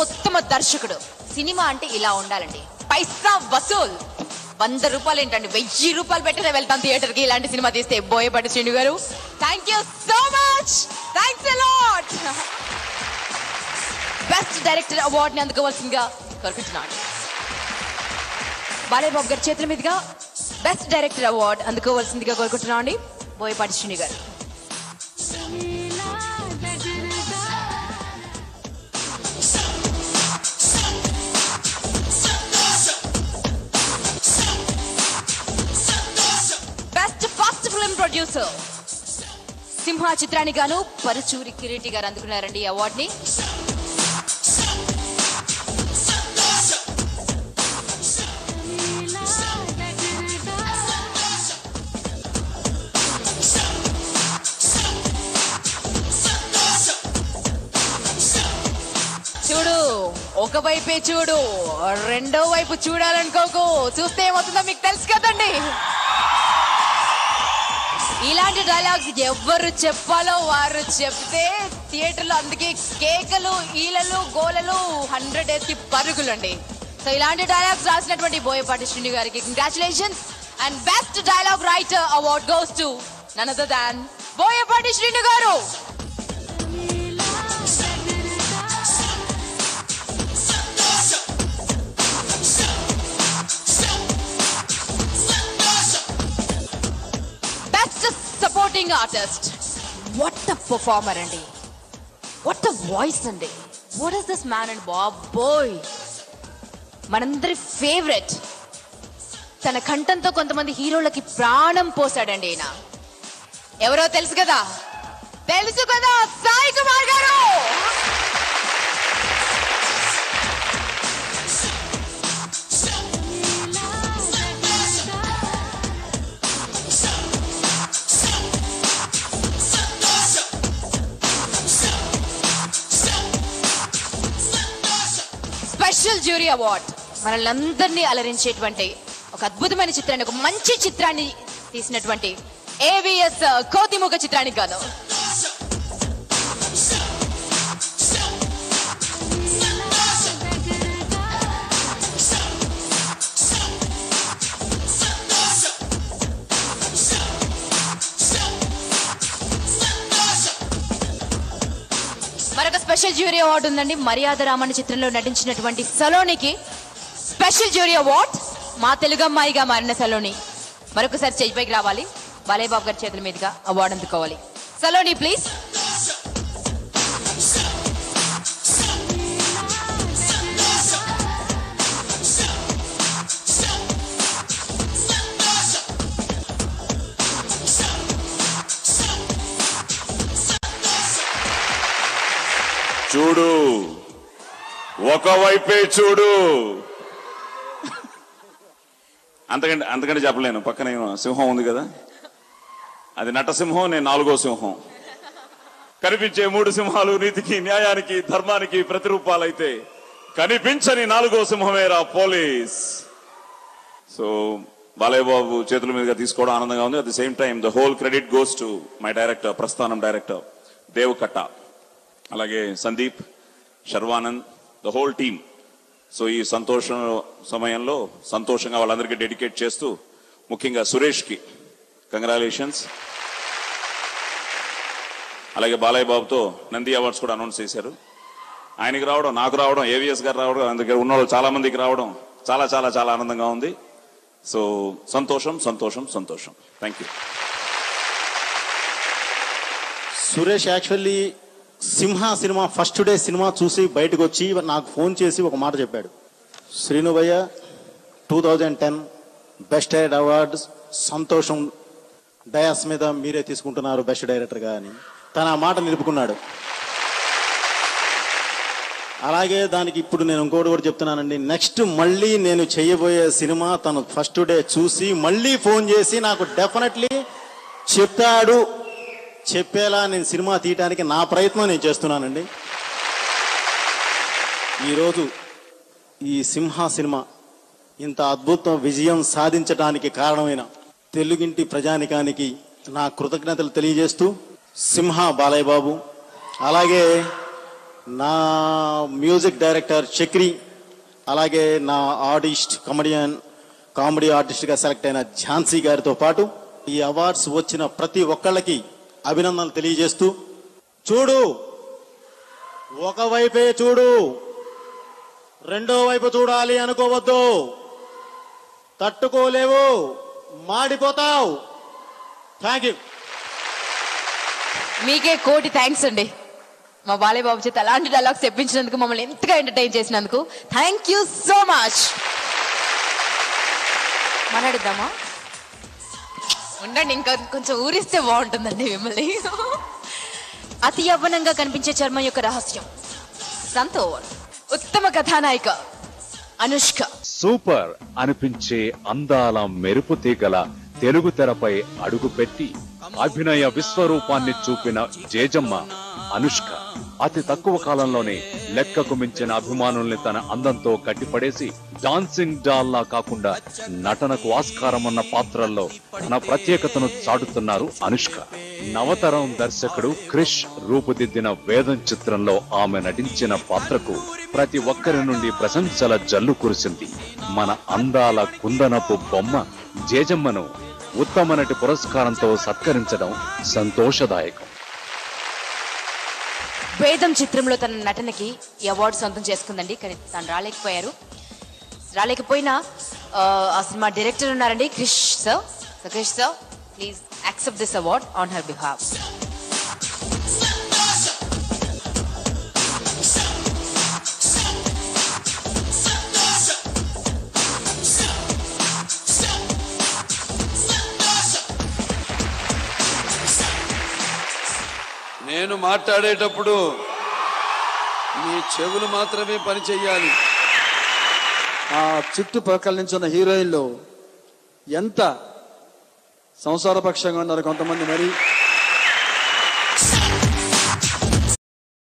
ఉత్తమ దర్శకుడు. సినిమా అంటే ఇలా ఉండాలండి, పైసా వసూల్. 100 రూపాయలు ఏంటండి, 1000 రూపాయలు పెట్టినే వెళ్తాం థియేటర్ కి ఇలాంటి సినిమా తీస్తే. బోయపాటి శ్రీను గారు, thank you so much, thanks a lot. Best director award ని అందుకోవాల్సిందిగా కోరుకుంటున్నాను. బాలయ్య బాబు గారి చేతుల మీదుగా బెస్ట్ డైరెక్టర్ అవార్డ్ అందుకోవాల్సిందిగా కోరుకుంటున్నాం అండి బోయపాటి శ్రీను గారు. బెస్ట్ ఫస్ట్ ఫిల్మ్ ప్రొడ్యూసర్ సింహ చిత్రానికి గాను పరుచూరి కిరీటి గారు అందుకున్నారండి ఈ అవార్డ్ ని. చూడు, ఒకవైపే చూడు, రెండో వైపు చూడాలనుకోకు. చూస్తే ఏమవుతుందో మీకు తెలుసు కదండి. ఇలాంటి డైలాగ్స్ ఎవరు చెప్పాలో వారు చెప్తే థియేటర్లో అందుకే కేకలు, ఈలలు, గోలలు, 100 days కి పరుగులు అండి. సో ఇలాంటి డైలాగ్స్ రాసినటువంటి బోయపాటి శ్రీను గారికి congratulations. And best dialogue writer award goes to none other than Boyapati Srinu garu. Supporting artist, what a performer అండి, వాట్ అ వాయిస్ అండి, what is this man and బాబోయ్, మనందరి ఫేవరెట్. తన కంఠంతో కొంతమంది హీరోలకి ప్రాణం పోసాడండి ఈయన. ఎవరో తెలుసు కదా, తెలుసు కదా, సాయి కుమార్ గారు. స్పెషల్ జ్యూరీ అవార్డ్ మనల్ని అలరించేటువంటి ఒక అద్భుతమైన చిత్రాన్ని, ఒక మంచి చిత్రాన్ని తీసినటువంటి ఏవిఎస్ కోతిముఖ చిత్రానికి గాను మరొక స్పెషల్ జ్యూరీ అవార్డు ఉందండి. మర్యాద రామన్న చిత్రంలో నటించినటువంటి సలోనికి స్పెషల్ జ్యూరీ అవార్డ్. మా తెలుగు అమ్మాయిగా మారిన సలోని మరొకసారి స్టేజ్ పైకి రావాలి, బాలయ్య బాబు గారి చేతుల మీదుగా అవార్డు అందుకోవాలి. సలోని ప్లీజ్. చూడు, ఒకవైపే చూడు. అంతకంటే చెప్పలేను. పక్కన సింహం ఉంది కదా, అది నటసింహం, నేను 4వ సింహం. కనిపించే 3 సింహాలు నీతికి, న్యాయానికి, ధర్మానికి ప్రతిరూపాలైతే కనిపించని 4వ సింహమేరా పోలీస్. సో బాలయ్య బాబు చేతుల మీదుగా తీసుకోవడం ఆనందంగా ఉంది. At the same time the whole credit goes to my director, ప్రస్థానం డైరెక్టర్ దేవ్ కట్ట, అలాగే Sandeep, Sharwanand, the whole team. So ఈ సంతోషం సమయంలో సంతోషంగా వాళ్ళందరికీ డెడికేట్ చేస్తూ ముఖ్యంగా సురేష్కి కంగ్రాచులేషన్స్. అలాగే బాలయ్య బాబుతో నంది అవార్డ్స్ కూడా అనౌన్స్ చేశారు. ఆయనకి రావడం, నాకు రావడం, ఏవిఎస్ గారు రావడం, అందుకే ఉన్న వాళ్ళు చాలా మందికి రావడం చాలా చాలా చాలా ఆనందంగా ఉంది. సో సంతోషం సంతోషం సంతోషం. Thank you. Suresh actually Simha cinema first day cinema చూసి బయటకు వచ్చి నాకు ఫోన్ చేసి ఒక మాట చెప్పాడు. శ్రీను భయ్య 2010 బెస్ట్ డైరెక్టర్ అవార్డు సంతోషం డయాస్ మీద మీరే తీసుకుంటున్నారు బెస్ట్ డైరెక్టర్గా అని తను ఆ మాట నిలుపుకున్నాడు. అలాగే దానికి ఇప్పుడు నేను ఇంకోటి కూడా చెప్తున్నానండి. నెక్స్ట్ మళ్ళీ నేను చేయబోయే సినిమా తను ఫస్ట్ డే చూసి మళ్ళీ ఫోన్ చేసి నాకు డెఫినెట్లీ చెప్పాడు, చెప్పేలా నేను సినిమా తీయడానికి నా ప్రయత్నం నేను చేస్తున్నానండి. ఈరోజు ఈ సింహ సినిమా ఇంత అద్భుత విజయం సాధించడానికి కారణమైన తెలుగింటి ప్రజానికానికి నా కృతజ్ఞతలు తెలియజేస్తూ సింహ బాలయ్య బాబు, అలాగే నా మ్యూజిక్ డైరెక్టర్ చక్రి, అలాగే నా కామెడీ ఆర్టిస్ట్గా సెలెక్ట్ అయిన ఝాన్సీ గారితో పాటు ఈ అవార్డ్స్ వచ్చిన ప్రతి ఒక్కళ్ళకి అభినందనలు తెలియజేస్తూ, చూడు ఒకవైపే చూడు, రెండో వైపు చూడాలి అనుకోవద్దు, తట్టుకోలేవు, మాడిపోతావు. Thank you. మీకే కోటి థ్యాంక్స్ అండి. మా బాలయ్య బాబు చేత అలాంటి డైలాగ్స్ తెప్పించినందుకు, మమ్మల్ని ఎంతగా ఎంటర్టైన్ చేసినందుకు థ్యాంక్ యూ సో మచ్. మాట్లాడిద్దామా? ఉండండి, ఇంకా కొంచెం ఊరిస్తే బాగుంటుందండి మిమ్మల్ని. అతి యవ్వనంగా కనిపించే చర్మం యొక్క రహస్యం సంతోష్. ఉత్తమ కథానాయిక అనుష్క. సూపర్ అనిపించే అందాల మెరుపు తీగల తెలుగు తెరపై అడుగుపెట్టి అభినయ విశ్వరూపాన్ని చూపిన జేజమ్మ అనుష్క. అతి తక్కువ కాలంలోనే లెక్కకు మించిన అభిమానుల్ని తన అందంతో కట్టిపడేసి డాన్సింగ్ డాల్ లా కాకుండా నటనకు ఆస్కారం ఉన్న పాత్రల్లో తన ప్రత్యేకతను చాటుతున్నారు అనుష్క. నవతరం దర్శకుడు క్రిష్ రూపుదిద్దిన వేదం చిత్రంలో ఆమె నటించిన పాత్రకు ప్రతి ఒక్కరి నుండి ప్రశంసల జల్లు కురిసింది. మన అందాల కుందనపు బొమ్మ జేజమ్మను ఉత్తమ నటి పురస్కారంతో సత్కరించడం సంతోషదాయకం. వేదం చిత్రంలో తన నటనకి ఈ అవార్డు సొంతం చేసుకుందండి. కానీ తను రాలేకపోయినా ఆ సినిమా డైరెక్టర్ ఉన్నారండి, Krish sir. Krish sir, please accept this award on her behalf. నేను మాట్లాడేటప్పుడు మీ చెవులు మాత్రమే పని చెయ్యాలి. ఆ చుట్టుపక్కల నుంచి ఉన్న హీరోయిన్లు ఎంత సంసారపక్షంగా ఉన్నారు కొంతమంది. మరి